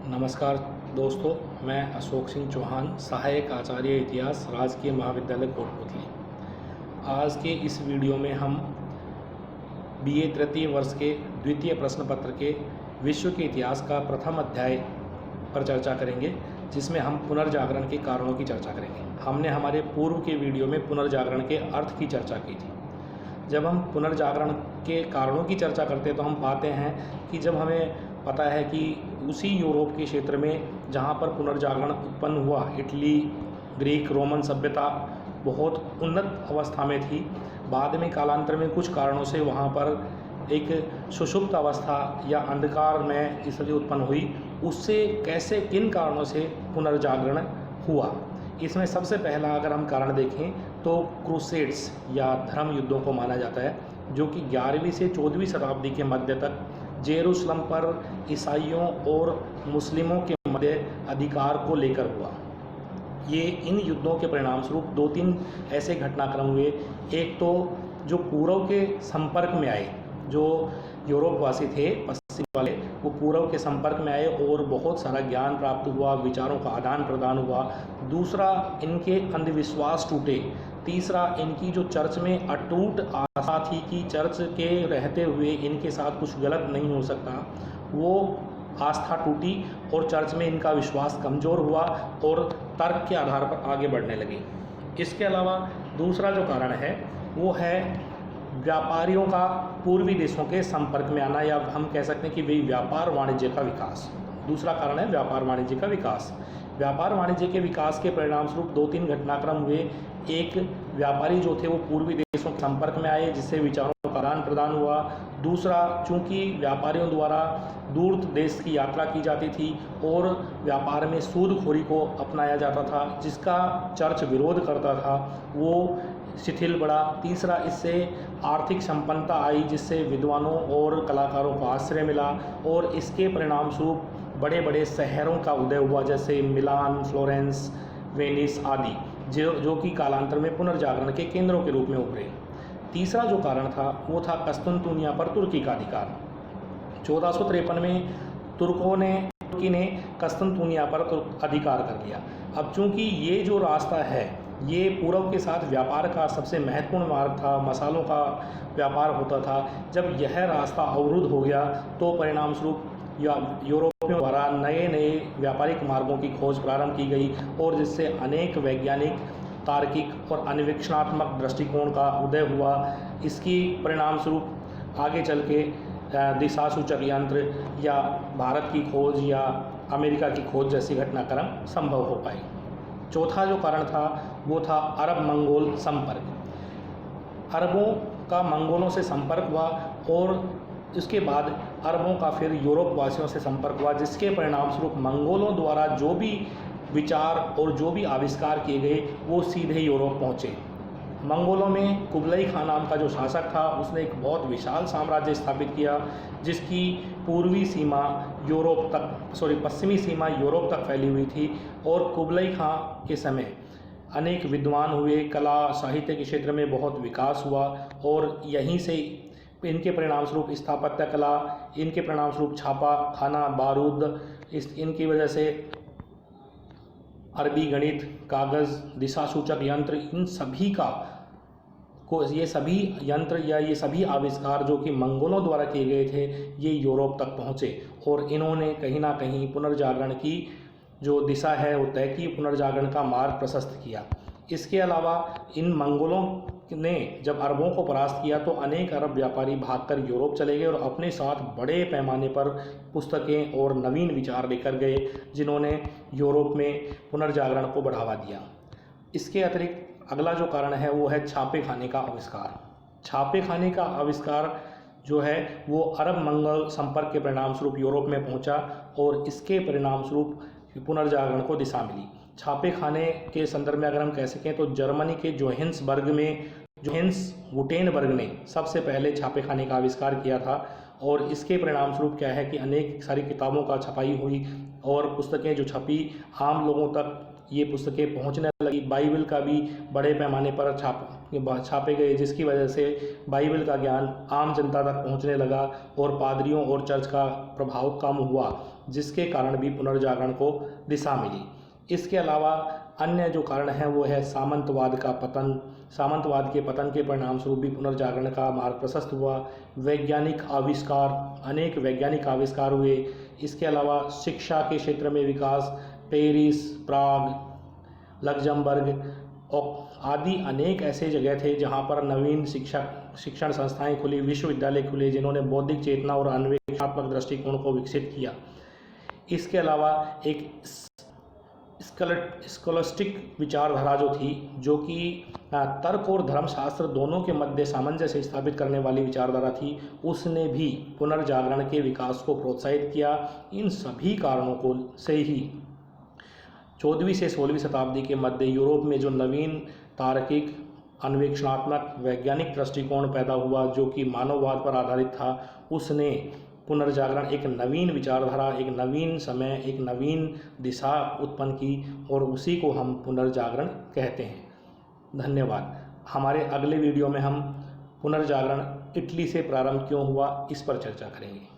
नमस्कार दोस्तों, मैं अशोक सिंह चौहान, सहायक आचार्य इतिहास, राजकीय महाविद्यालय कोटपुतली। आज के इस वीडियो में हम बीए तृतीय वर्ष के द्वितीय प्रश्न पत्र के विश्व के इतिहास का प्रथम अध्याय पर चर्चा करेंगे, जिसमें हम पुनर्जागरण के कारणों की चर्चा करेंगे। हमने हमारे पूर्व के वीडियो में पुनर्जागरण के अर्थ की चर्चा की थी। जब हम पुनर्जागरण के कारणों की चर्चा करते हैं तो हम पाते हैं कि जब हमें पता है कि उसी यूरोप के क्षेत्र में जहाँ पर पुनर्जागरण उत्पन्न हुआ, इटली, ग्रीक, रोमन सभ्यता बहुत उन्नत अवस्था में थी। बाद में कालांतर में कुछ कारणों से वहाँ पर एक सुषुप्त अवस्था या अंधकार में स्थिति उत्पन्न हुई। उससे कैसे, किन कारणों से पुनर्जागरण हुआ, इसमें सबसे पहला अगर हम कारण देखें तो क्रूसेड्स या धर्म युद्धों को माना जाता है, जो कि 11वीं से 14वीं शताब्दी के मध्य तक जेरूसलम पर ईसाइयों और मुस्लिमों के मध्य अधिकार को लेकर हुआ। ये इन युद्धों के परिणाम स्वरूप 2-3 ऐसे घटनाक्रम हुए। एक तो जो पूर्व के संपर्क में आए, जो यूरोपवासी थे पश्चिम वाले, वो पूर्व के संपर्क में आए और बहुत सारा ज्ञान प्राप्त हुआ, विचारों का आदान प्रदान हुआ। दूसरा, इनके अंधविश्वास टूटे। तीसरा, इनकी जो चर्च में अटूट आस्था थी कि चर्च के रहते हुए इनके साथ कुछ गलत नहीं हो सकता, वो आस्था टूटी और चर्च में इनका विश्वास कमज़ोर हुआ और तर्क के आधार पर आगे बढ़ने लगे। इसके अलावा दूसरा जो कारण है वो है व्यापारियों का पूर्वी देशों के संपर्क में आना, या हम कह सकते हैं कि भाई व्यापार वाणिज्य का विकास। दूसरा कारण है व्यापार वाणिज्य का विकास। व्यापार वाणिज्य के विकास के परिणाम स्वरूप 2-3 घटनाक्रम हुए। एक, व्यापारी जो थे वो पूर्वी देशों के संपर्क में आए, जिससे विचारों का आदान प्रदान हुआ। दूसरा, चूंकि व्यापारियों द्वारा दूर देश की यात्रा की जाती थी और व्यापार में सूदखोरी को अपनाया जाता था, जिसका चर्च विरोध करता था, वो शिथिल बढ़ा। तीसरा, इससे आर्थिक संपन्नता आई, जिससे विद्वानों और कलाकारों को आश्रय मिला और इसके परिणाम स्वरूप बड़े बड़े शहरों का उदय हुआ, जैसे मिलान, फ्लोरेंस, वेनिस आदि, जो कि कालांतर में पुनर्जागरण के केंद्रों के रूप में उभरे। तीसरा जो कारण था वो था कस्तुनतुनिया पर तुर्की का अधिकार। 1453 में तुर्की ने कस्तुनतुनिया पर अधिकार कर लिया। अब चूंकि ये जो रास्ता है ये पूर्व के साथ व्यापार का सबसे महत्वपूर्ण मार्ग था, मसालों का व्यापार होता था। जब यह रास्ता अवरुद्ध हो गया तो परिणाम स्वरूप यूरोपियों द्वारा नए नए व्यापारिक मार्गों की खोज प्रारंभ की गई और जिससे अनेक वैज्ञानिक, तार्किक और अन्वेषणात्मक दृष्टिकोण का उदय हुआ। इसकी परिणाम स्वरूप आगे चल के दिशा सूचक यंत्र या भारत की खोज या अमेरिका की खोज जैसी घटनाक्रम संभव हो पाई। चौथा जो कारण था वो था अरब मंगोल संपर्क। अरबों का मंगोलों से संपर्क हुआ और इसके बाद अरबों का फिर यूरोप वासियों से संपर्क हुआ, जिसके परिणाम स्वरूप मंगोलों द्वारा जो भी विचार और जो भी आविष्कार किए गए वो सीधे यूरोप पहुँचे। मंगोलों में कुबलई खां नाम का जो शासक था उसने एक बहुत विशाल साम्राज्य स्थापित किया, जिसकी पूर्वी सीमा पश्चिमी सीमा यूरोप तक फैली हुई थी। और कुबलई खां के समय अनेक विद्वान हुए, कला साहित्य के क्षेत्र में बहुत विकास हुआ और यहीं से इनके परिणाम स्वरूप स्थापत्य कला, इनके परिणाम स्वरूप छापा खाना, बारूद, इनकी वजह से अरबी गणित, कागज़, दिशा सूचक यंत्र, इन सभी ये सभी यंत्र या ये सभी आविष्कार जो कि मंगोलों द्वारा किए गए थे ये यूरोप तक पहुँचे और इन्होंने कहीं ना कहीं पुनर्जागरण की जो दिशा है वो तय की, पुनर्जागरण का मार्ग प्रशस्त किया। इसके अलावा इन मंगोलों ने जब अरबों को परास्त किया तो अनेक अरब व्यापारी भागकर यूरोप चले गए और अपने साथ बड़े पैमाने पर पुस्तकें और नवीन विचार लेकर गए, जिन्होंने यूरोप में पुनर्जागरण को बढ़ावा दिया। इसके अतिरिक्त अगला जो कारण है वो है छापे खाने का आविष्कार। छापे खाने का आविष्कार जो है वो अरब मंगोल संपर्क के परिणाम स्वरूप यूरोप में पहुंचा और इसके परिणाम स्वरूप पुनर्जागरण को दिशा मिली। छापे खाने के संदर्भ में अगर हम कह सकें तो जर्मनी के जोहेंस गुटेनबर्ग ने सबसे पहले छापे खाने का आविष्कार किया था और इसके परिणाम स्वरूप क्या है कि अनेक सारी किताबों का छपाई हुई और पुस्तकें जो छपी आम लोगों तक ये पुस्तकें पहुंचने लगी। बाइबल का भी बड़े पैमाने पर छापे गए, जिसकी वजह से बाइबल का ज्ञान आम जनता तक पहुंचने लगा और पादरियों और चर्च का प्रभाव कम हुआ, जिसके कारण भी पुनर्जागरण को दिशा मिली। इसके अलावा अन्य जो कारण है वो है सामंतवाद का पतन। सामंतवाद के पतन के परिणाम स्वरूप भी पुनर्जागरण का मार्ग प्रशस्त हुआ। वैज्ञानिक आविष्कार, अनेक वैज्ञानिक आविष्कार हुए। इसके अलावा शिक्षा के क्षेत्र में विकास, पेरिस, प्राग, लग्जमबर्ग आदि अनेक ऐसे जगह थे जहाँ पर नवीन शिक्षण संस्थाएं खुली, विश्वविद्यालय खुले, जिन्होंने बौद्धिक चेतना और अन्वेषणात्मक दृष्टिकोण को विकसित किया। इसके अलावा एक स्कॉलस्टिक विचारधारा जो थी, जो कि तर्क और धर्मशास्त्र दोनों के मध्य सामंजस्य स्थापित करने वाली विचारधारा थी, उसने भी पुनर्जागरण के विकास को प्रोत्साहित किया। इन सभी कारणों को से ही 14वीं से 16वीं शताब्दी के मध्य यूरोप में जो नवीन तार्किक, अन्वेषणात्मक, वैज्ञानिक दृष्टिकोण पैदा हुआ, जो कि मानववाद पर आधारित था, उसने पुनर्जागरण एक नवीन विचारधारा, एक नवीन समय, एक नवीन दिशा उत्पन्न की और उसी को हम पुनर्जागरण कहते हैं। धन्यवाद। हमारे अगले वीडियो में हम पुनर्जागरण इटली से प्रारंभ क्यों हुआ, इस पर चर्चा करेंगे।